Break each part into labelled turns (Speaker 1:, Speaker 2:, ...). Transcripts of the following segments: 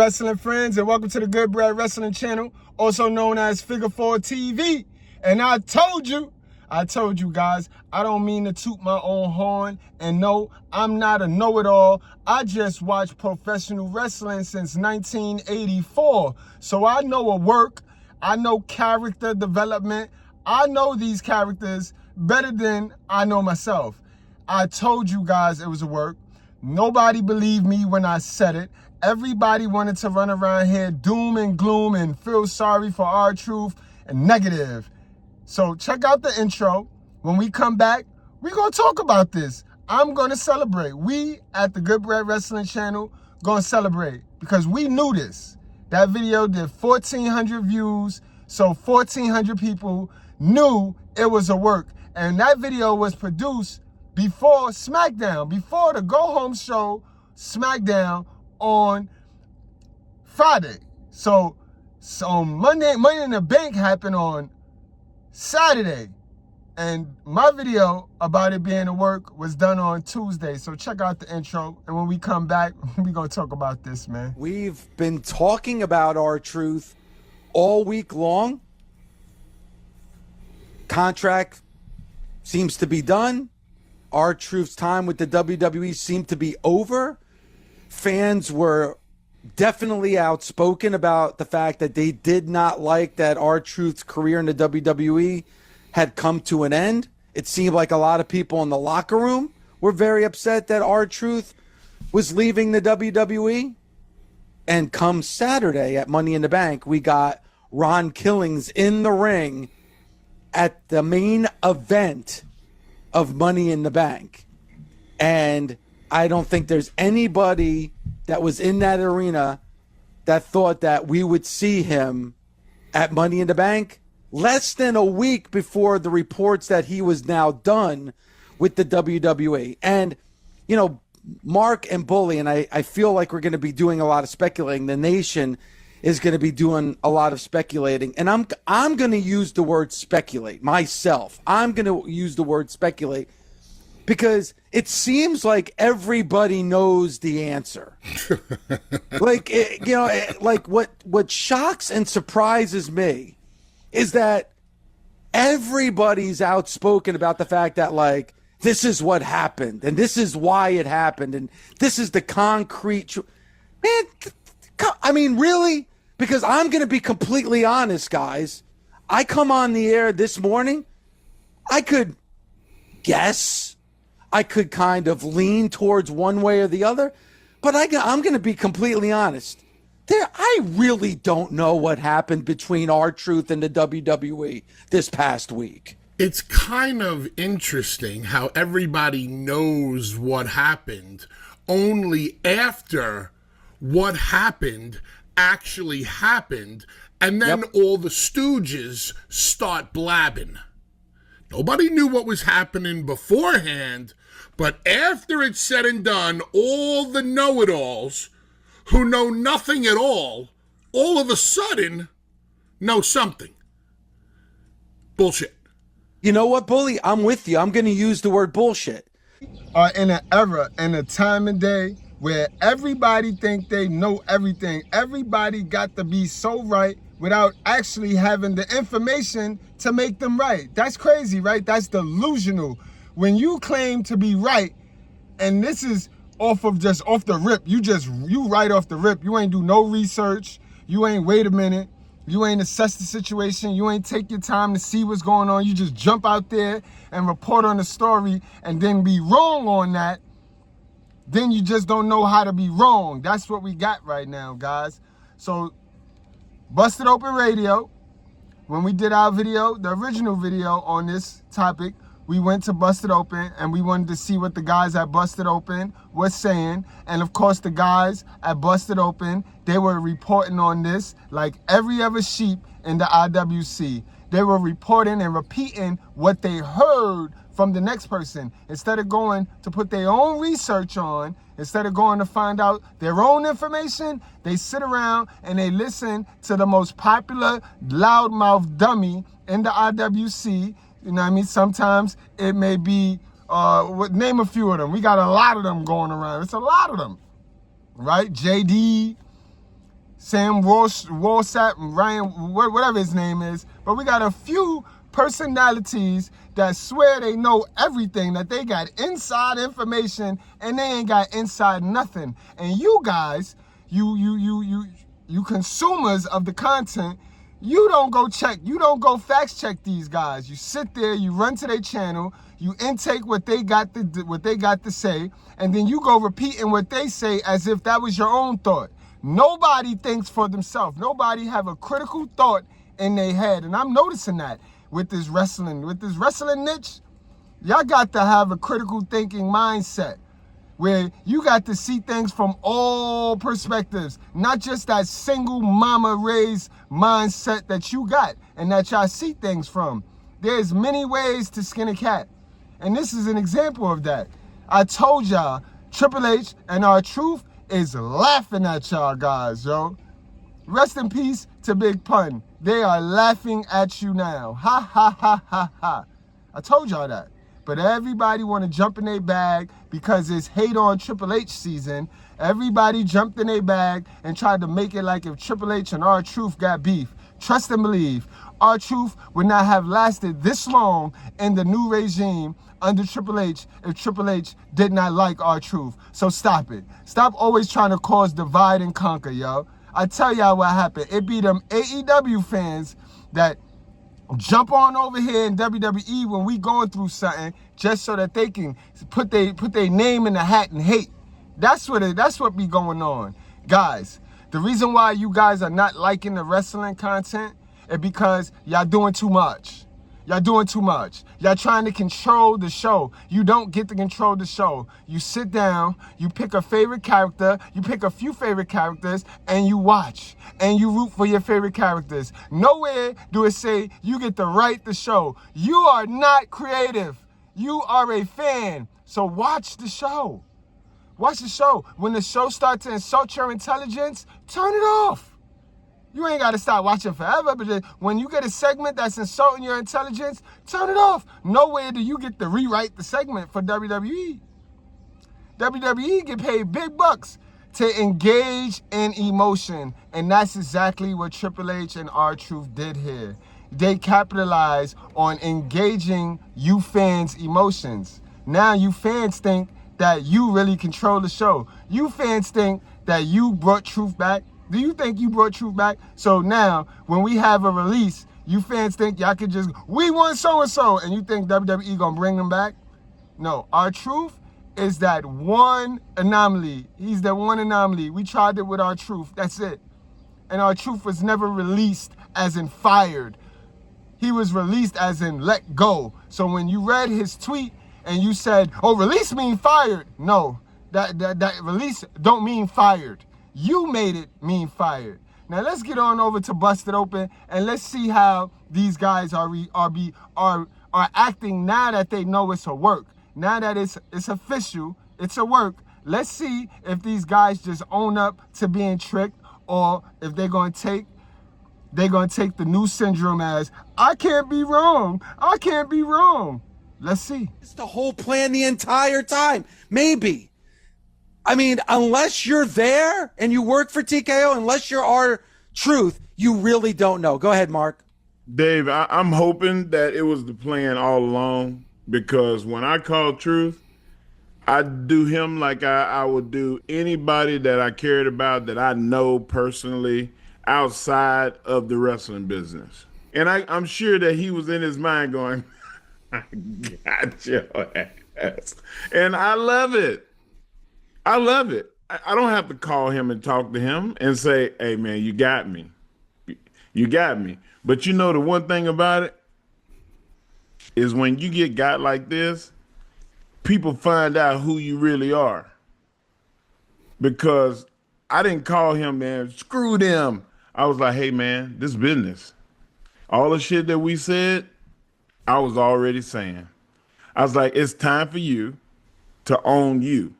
Speaker 1: wrestling friends, and welcome to the Goodbread Wrestling channel, also known as Figure 4 TV. And I told you guys, I don't mean to toot my own horn, and no, I'm not a know-it-all. I just watched professional wrestling since 1984. So I know a work, I know character development, I know these characters better than I know myself. I told you guys it was a work. Nobody believed me when I said it. Everybody wanted to run around here doom and gloom and feel sorry for R-Truth and negative. So check out the intro. When we come back, we're going to talk about this. I'm going to celebrate. We at the Goodbread Wrestling channel going to celebrate because we knew this. That video did 1,400 views, so 1,400 people knew it was a work. And that video was produced before SmackDown, before the go-home show SmackDown on Friday. So Money in the Bank happened on Saturday. And my video about it being a work was done on Tuesday. So check out the intro. And when we come back, we're going to talk about this, man.
Speaker 2: We've been talking about R-Truth all week long. Contract seems to be done. R-Truth's time with the WWE seemed to be over. Fans were definitely outspoken about the fact that they did not like that R-Truth's career in the WWE had come to an end. It seemed like a lot of people in the locker room were very upset that R-Truth was leaving the WWE. And come Saturday at Money in the Bank, we got Ron Killings in the ring at the main event of Money in the Bank. And I don't think there's anybody that was in that arena that thought that we would see him at Money in the Bank less than a week before the reports that he was now done with the WWE. And, you know, Mark and Bully, and I feel like we're going to be doing a lot of speculating. The nation is going to be doing a lot of speculating. And I'm going to use the word speculate myself. I'm going to use the word speculate because it seems like everybody knows the answer. Like, like what shocks and surprises me is that everybody's outspoken about the fact that, like, this is what happened and this is why it happened and this is the concrete man, I mean, really? Because I'm going to be completely honest, guys. I come on the air this morning, I could guess, I could kind of lean towards one way or the other, but I'm going to be completely honest. I really don't know what happened between R-Truth and the WWE this past week.
Speaker 3: It's kind of interesting how everybody knows what happened only after what happened actually happened, and then all the stooges start blabbing. Nobody knew what was happening beforehand, but after it's said and done, all the know-it-alls who know nothing at all of a sudden know something. Bullshit.
Speaker 2: You know what, Bully? I'm with you. I'm going to use the word bullshit.
Speaker 1: In an era and a time and day where everybody think they know everything. Everybody got to be so right without actually having the information to make them right. That's crazy, right? That's delusional. When you claim to be right, and this is off the rip, you right off the rip. You ain't do no research. You ain't wait a minute. You ain't assess the situation. You ain't take your time to see what's going on. You just jump out there and report on the story and then be wrong on that. Then you just don't know how to be wrong. That's what we got right now, guys. So, Busted Open Radio, when we did our video, the original video on this topic, we went to Busted Open and we wanted to see what the guys at Busted Open were saying. And of course, the guys at Busted Open, they were reporting on this like every other sheep in the IWC. They were reporting and repeating what they heard from the next person. Instead of going to put their own research on, instead of going to find out their own information, they sit around and they listen to the most popular loudmouth dummy in the IWC. You know what I mean? Sometimes it may be, name a few of them. We got a lot of them going around. It's a lot of them, right? JD, Sam Walsap, Ryan, whatever his name is. But we got a few personalities that swear they know everything, that they got inside information, and they ain't got inside nothing. And you guys, you consumers of the content, you don't go check, you don't go fact check these guys. You sit there, you run to their channel, you intake what they got to say, and then you go repeating what they say as if that was your own thought. Nobody thinks for themselves. Nobody have a critical thought in their head. And I'm noticing that with this wrestling niche. Y'all got to have a critical thinking mindset where you got to see things from all perspectives, not just that single mama raised mindset that you got and that y'all see things from. There's many ways to skin a cat. And this is an example of that. I told y'all, Triple H and R-Truth is laughing at y'all guys, yo. Rest in peace to Big Pun. They are laughing at you now. Ha, ha, ha, ha, ha. I told y'all that. But everybody want to jump in their bag because it's hate on Triple H season. Everybody jumped in their bag and tried to make it like if Triple H and R-Truth got beef. Trust and believe, R-Truth would not have lasted this long in the new regime under Triple H if Triple H did not like R-Truth. So stop it. Stop always trying to cause divide and conquer, yo. I tell y'all what happened. It be them AEW fans that jump on over here in WWE when we going through something just so that they can put their name in the hat and hate. That's what be going on. Guys, the reason why you guys are not liking the wrestling content is because y'all doing too much. Y'all doing too much. Y'all trying to control the show. You don't get to control the show. You sit down, you pick a favorite character, you pick a few favorite characters, and you watch. And you root for your favorite characters. Nowhere do it say you get to write the show. You are not creative. You are a fan. So watch the show. Watch the show. When the show starts to insult your intelligence, turn it off. You ain't got to stop watching forever, but when you get a segment that's insulting your intelligence, turn it off. Nowhere do you get to rewrite the segment for WWE. WWE get paid big bucks to engage in emotion, and that's exactly what Triple H and R-Truth did here. They capitalized on engaging you fans' emotions. Now you fans think that you really control the show. You fans think that you brought Truth back. Do you think you brought Truth back? So now, when we have a release, you fans think y'all could just, we want so-and-so, and you think WWE gonna bring them back? No, R-Truth is that one anomaly. He's that one anomaly. We tried it with R-Truth, that's it. And R-Truth was never released as in fired. He was released as in let go. So when you read his tweet and you said, oh, release mean fired. No, that release don't mean fired. You made it mean fired. Now let's get on over to Busted Open and let's see how these guys are acting now that they know it's a work. Now that it's official, it's a work. Let's see if these guys just own up to being tricked or if they're gonna take the new syndrome as I can't be wrong. I can't be wrong. Let's see.
Speaker 2: It's the whole plan the entire time. Maybe. I mean, unless you're there and you work for TKO, unless you're R-Truth, you really don't know. Go ahead, Mark.
Speaker 4: Dave, I'm hoping that it was the plan all along because when I call Truth, I do him like I would do anybody that I cared about that I know personally outside of the wrestling business. And I'm sure that he was in his mind going, I got your ass. And I love it. I love it. I don't have to call him and talk to him and say, hey, man, you got me. You got me. But you know the one thing about it is when you get got like this, people find out who you really are. Because I didn't call him, man, screw them. I was like, hey, man, this business. All the shit that we said, I was already saying. I was like, it's time for you to own you.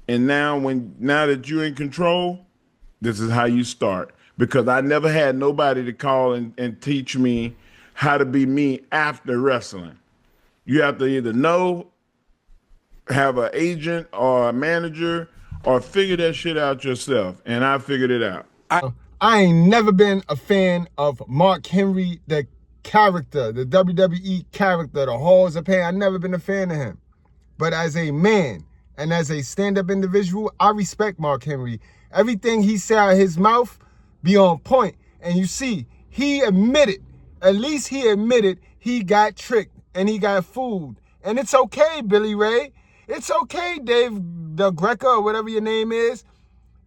Speaker 4: And now that you're in control, this is how you start. Because I never had nobody to call and teach me how to be me after wrestling. You have to either know, have an agent or a manager, or figure that shit out yourself. And I figured it out.
Speaker 1: I ain't never been a fan of Mark Henry, the character, the WWE character, the Halls of Pain. I've never been a fan of him. But as a man and as a stand-up individual, I respect Mark Henry. Everything he said out of his mouth be on point. And you see, he admitted, at least he admitted he got tricked and he got fooled. And it's okay, Billy Ray. It's okay, Dave the Greca or whatever your name is.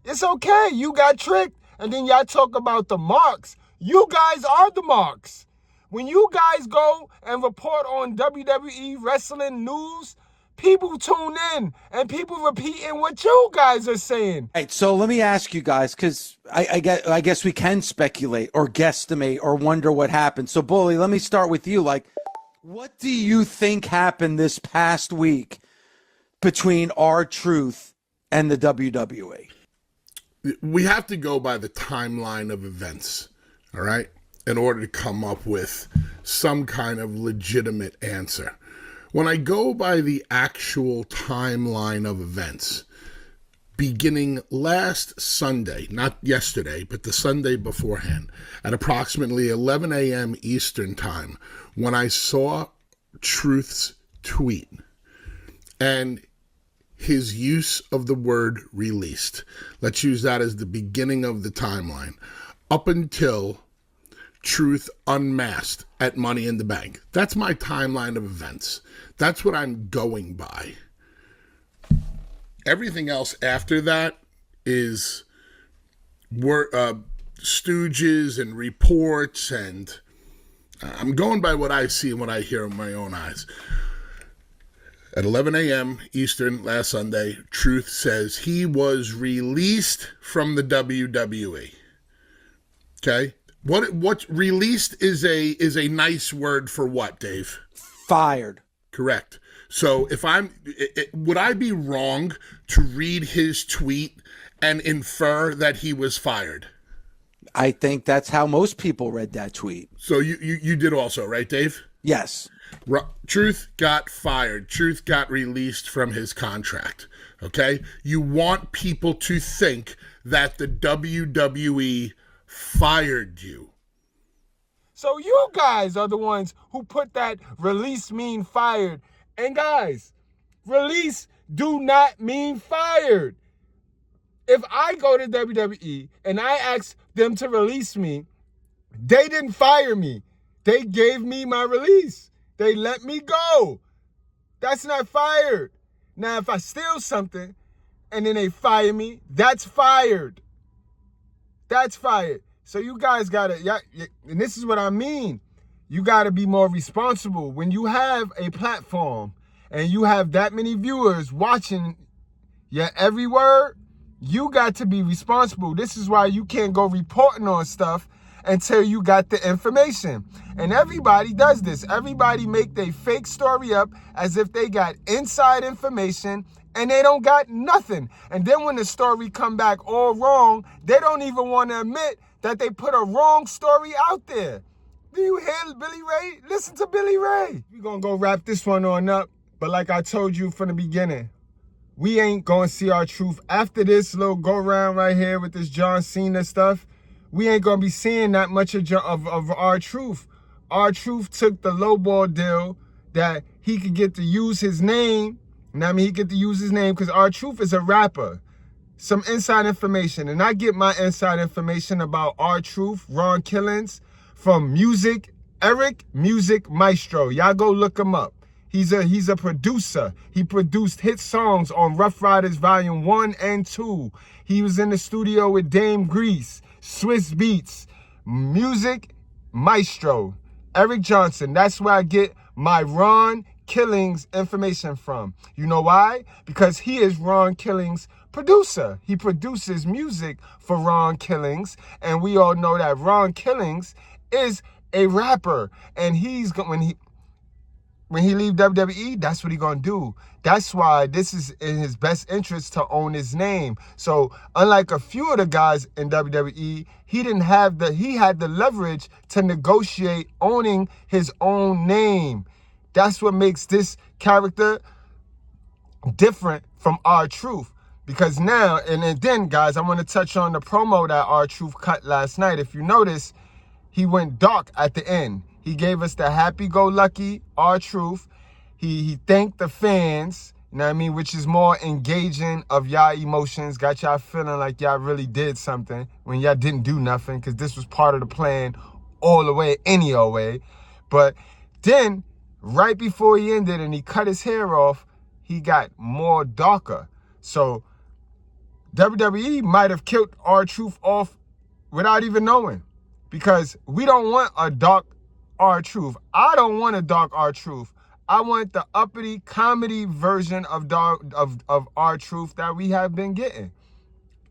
Speaker 1: It's okay. You got tricked. And then y'all talk about the marks. You guys are the marks. When you guys go and report on WWE wrestling news, people tune in and people repeating what you guys are saying.
Speaker 2: All right, so let me ask you guys, because I guess we can speculate or guesstimate or wonder what happened. So, Bully, let me start with you. Like, what do you think happened this past week between R-Truth and the WWE?
Speaker 3: We have to go by the timeline of events, all right, in order to come up with some kind of legitimate answer. When I go by the actual timeline of events, beginning last Sunday, not yesterday, but the Sunday beforehand, at approximately 11 a.m. Eastern time, when I saw Truth's tweet and his use of the word released. Let's use that as the beginning of the timeline. Up until Truth unmasked at Money in the Bank. That's my timeline of events. That's what I'm going by. Everything else after that is stooges and reports, and I'm going by what I see and what I hear with my own eyes. At 11 a.m. Eastern last Sunday, Truth says he was released from the WWE. Okay? What released is a nice word for what, Dave?
Speaker 2: Fired.
Speaker 3: Correct. So if would I be wrong to read his tweet and infer that he was fired?
Speaker 2: I think that's how most people read that tweet.
Speaker 3: So you did also, right, Dave?
Speaker 2: Yes.
Speaker 3: Truth got fired. Truth got released from his contract. Okay? You want people to think that the WWE fired you.
Speaker 1: So you guys are the ones who put that release mean fired. And guys, release do not mean fired. If I go to WWE and I ask them to release me, they didn't fire me. They gave me my release. They let me go. That's not fired. Now, if I steal something and then they fire me, that's fired. That's fired. So you guys gotta, and this is what I mean. You gotta be more responsible. When you have a platform and you have that many viewers watching your every word, you got to be responsible. This is why you can't go reporting on stuff until you got the information. And everybody does this. Everybody make their fake story up as if they got inside information and they don't got nothing. And then when the story come back all wrong, they don't even want to admit that they put a wrong story out there. Do you hear Billy Ray? Listen to Billy Ray. We're going to go wrap this one on up. But like I told you from the beginning, we ain't going to see R-Truth. After this little go-round right here with this John Cena stuff, we ain't going to be seeing that much of R-Truth. R-Truth took the lowball deal that he could get to use his name. And I mean, he get to use his name because R-Truth is a rapper. Some inside information. And I get my inside information about R-Truth, Ron Killings, from Eric Music Maestro. Y'all go look him up. He's a producer. He produced hit songs on Rough Riders Volume 1 and 2. He was in the studio with Dame Grease, Swiss Beats, Music Maestro, Eric Johnson. That's where I get my Ron Killings information from. You know why? Because he is Ron Killings' producer. He produces music for Ron Killings, and we all know that Ron Killings is a rapper, and when he leave WWE, that's what he gonna do. That's why this is in his best interest to own his name. So unlike a few of the guys in WWE, he had the leverage to negotiate owning his own name. That's what makes this character different from R-Truth. Because now, and then, guys, I want to touch on the promo that R-Truth cut last night. If you notice, he went dark at the end. He gave us the happy-go-lucky R-Truth. He thanked the fans, you know what I mean, which is more engaging of y'all emotions, got y'all feeling like y'all really did something when y'all didn't do nothing, because this was part of the plan all the way, any old way. But then, right before he ended and he cut his hair off, he got more darker. So WWE might have killed R-Truth off without even knowing, because we don't want a dark R-Truth. I don't want a dark R-Truth. I want the uppity comedy version of R-Truth that we have been getting.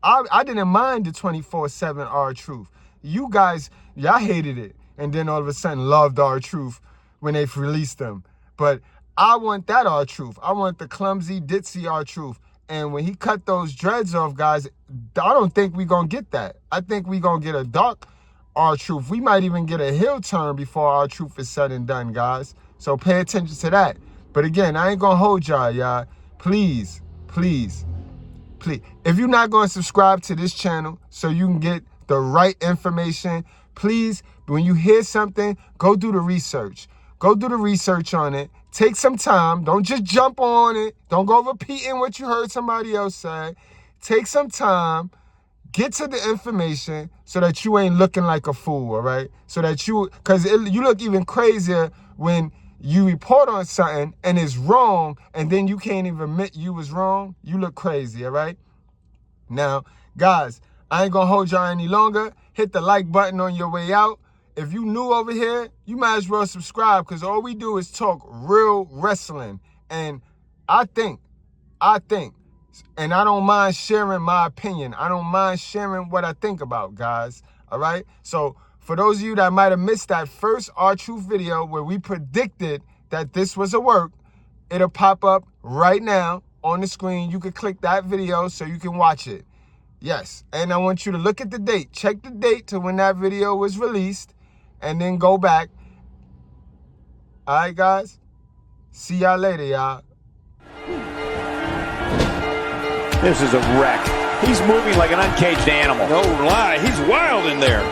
Speaker 1: I didn't mind the 24/7 R-Truth. You guys, y'all hated it, and then all of a sudden loved R-Truth when they released them. But I want that R-Truth. I want the clumsy, ditzy R-Truth. And when he cut those dreads off, guys, I don't think we're going to get that. I think we're going to get a dark R-Truth. We might even get a heel turn before R-Truth is said and done, guys. So pay attention to that. But again, I ain't going to hold y'all. Please, please, please. If you're not going to subscribe to this channel so you can get the right information, please, when you hear something, go do the research. Go do the research on it. Take some time. Don't just jump on it. Don't go repeating what you heard somebody else say. Take some time. Get to the information so that you ain't looking like a fool, all right? So that because you look even crazier when you report on something and it's wrong, and then you can't even admit you was wrong. You look crazy, all right? Now, guys, I ain't gonna hold y'all any longer. Hit the like button on your way out. If you new over here, you might as well subscribe, because all we do is talk real wrestling. And I think, and I don't mind sharing my opinion. I don't mind sharing what I think about, guys. All right? So for those of you that might have missed that first R-Truth video where we predicted that this was a work, it'll pop up right now on the screen. You can click that video so you can watch it. Yes. And I want you to look at the date. Check the date to when that video was released, and then go back. All right, guys? See y'all later, y'all.
Speaker 5: This is a wreck. He's moving like an uncaged animal.
Speaker 6: No lie, he's wild in there.